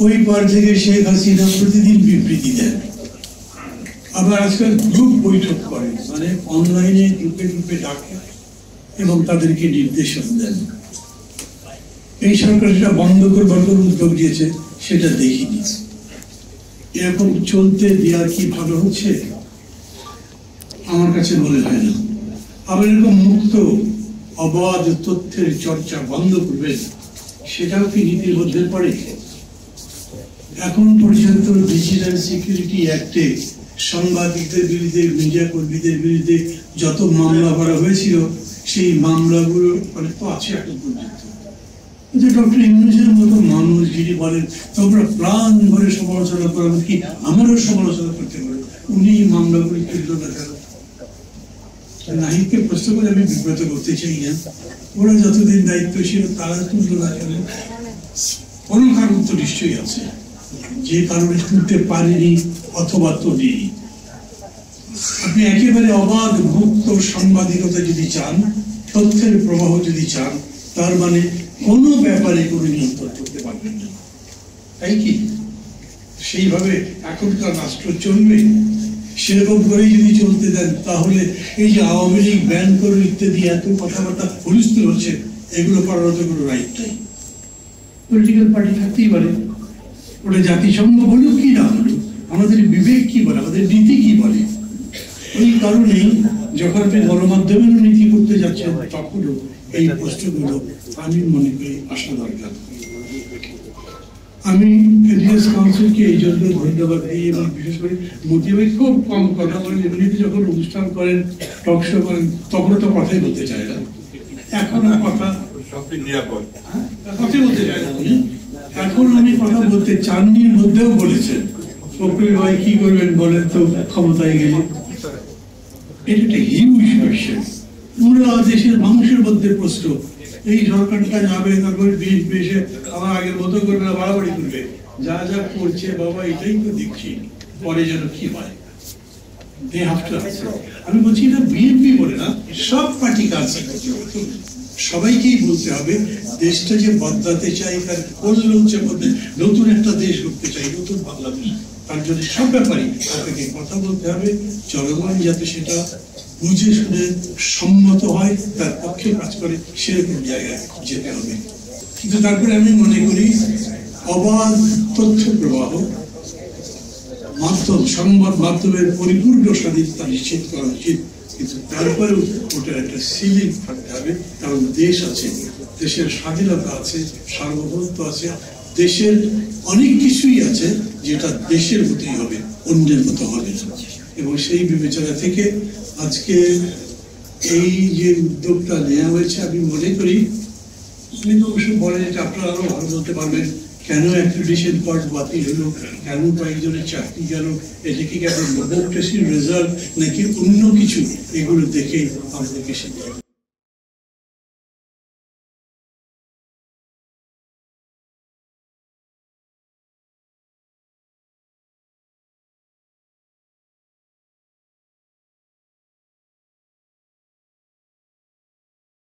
ওই পার থেকে শেখ হাসিনা প্রতিদিন বিবৃতি দেন, আবার আজকাল গ্রুপ বৈঠক করে, মানে অনলাইনে গ্রুপে গ্রুপে ডাকে এবং তাদেরকে নির্দেশন দেন। এই সরকার সেটা বন্ধ করবার কোনো উদ্যোগ দিয়েছে সেটা দেখিনি। এরকম চলতে দেওয়া কি ভালো হচ্ছে? আমার কাছে মনে হয় না। আবার এরকম মুক্ত অবাধ তথ্যের চর্চা বন্ধ করবেন, সেটাও কি নীতির মধ্যে পড়ে? এখন পর্যন্ত ডিজিটাল সিকিউরিটি অ্যাক্টে সাংবাদিকদের বিরুদ্ধে, মিডিয়া কর্মীদের বিরুদ্ধে যত মামলা করা হয়েছিল, সেই মামলাগুলো তো আছে এখন পর্যন্ত। ডক্টর ইউনূসের মতো মানুষ যিনি বলেন তোমরা প্রাণ ভরে সমালোচনা করেন, কি আমারও সমালোচনা করতে পারে, উনি মামলাগুলি তুলল না কেন? নাহিদকে প্রশ্ন করে আমি বিব্রত করতে চাই না, ওরা যতদিন দায়িত্ব ছিল তারা তুলল না কেন? কোনো কারণ তো নিশ্চয়ই আছে, যে কারণে তুলতে পারেনি অথবা তোলেনি। আপনি একেবারে অবাধ মুক্ত সাংবাদিকতা যদি চান, তথ্যের প্রবাহ যদি চান, তার মানে কোনো ব্যাপারে কোনো নিয়ন্ত্রণ করতে পারবেন না, তাই কি? সেইভাবে এখনকার রাষ্ট্র চলবে? সেরকম করেই যদি চলতে দেন, তাহলে এই যে আওয়ামী লীগ ব্যান করে ইত্যাদি এত কথাবার্তা হুলস্থুল হচ্ছে, এগুলো করার তো কোনো রাইট নাই। পলিটিক্যাল পার্টি থাকতেই পারে, ওটা জাতিসংঘ বলুক কি না বলুক, আমাদের বিবেক কি বলে, আমাদের নীতি কি বলে। ওই কারণেই যখন আপনি গণমাধ্যমের নীতি করতে যাচ্ছেন, তখনও এই প্রশ্নগুলো আমি মনে করি আসা দরকার। আমি এডিএস কাউন্সিলকে এই জন্য ধন্যবাদ দিই, এবং বিশেষ করে মোটিভে খুব কম কথা বলেন। এমনিতে যখন অনুষ্ঠান করেন, টক শো করেন, তখনও তো কথাই বলতে চায় না। এখন কথা কথাই বলতে চায় না। এখন আমি কথা বলতে চাননির মধ্যেও বলেছেন, ফখরুল ভাই কি করবেন বলেন তো ক্ষমতায় গেলে। এটা একটা হিউজ কোয়েশ্চেন, পুরো দেশের মানুষের মধ্যে প্রশ্ন। এই সরকারটা যাবে, তারপরে বিএনপি এসে আবার আগের মতো করবে না, বাড়াবাড়ি করবে, যা যা করছে বাবা এটাই তো দেখছি, পরে যেন কি হয়। আমি বলছি এটা বিএনপি বলে না, সব পার্টি কাজ সবাইকেই বলতে হবে, দেশটা যে বদলাতে চাই, তার কল্যাণের মধ্যে নতুন একটা দেশ করতে চাই, নতুন বাংলাদেশ, তার জন্য সব ব্যাপারে আপনাকে কথা বলতে হবে। জনগণ যাতে সেটা বুঝে শুনে সম্মত হয়, তার পক্ষে কাজ করে, সেরকম জায়গায় যেতে হবে। কিন্তু তারপরে আমি মনে করি অবাধ তথ্য প্রবাহ, মাধ্যম, সংবাদ মাধ্যমের পরিপূর্ণ স্বাধীনতা নিশ্চিত করা উচিত। কিন্তু তারপরেও ওটার একটা সিলিং থাকতে হবে, কারণ দেশ আছে, দেশের স্বাধীনতা আছে, সার্বভৌমত্ব আছে, দেশের অনেক কিছুই আছে যেটা দেশের মতোই হবে, অন্যের মতো হবে না। এবং সেই বিবেচনা থেকে আজকে এই যে উদ্যোগটা নেওয়া হয়েছে, আমি মনে করি আপনি তো অবশ্যই বলেন এটা আপনারা আরো ভালো বলতে পারবেন, কেন অ্যাক্রিডিটেশন কার্ড বাতিল হলো, কেন কয়েকজনের চাকরি গেল, এটা কি কেন ডেমোক্রেসির রেজাল্ট নাকি অন্য কিছু, এগুলো দেখে আমাদেরকে শিখতে হবে।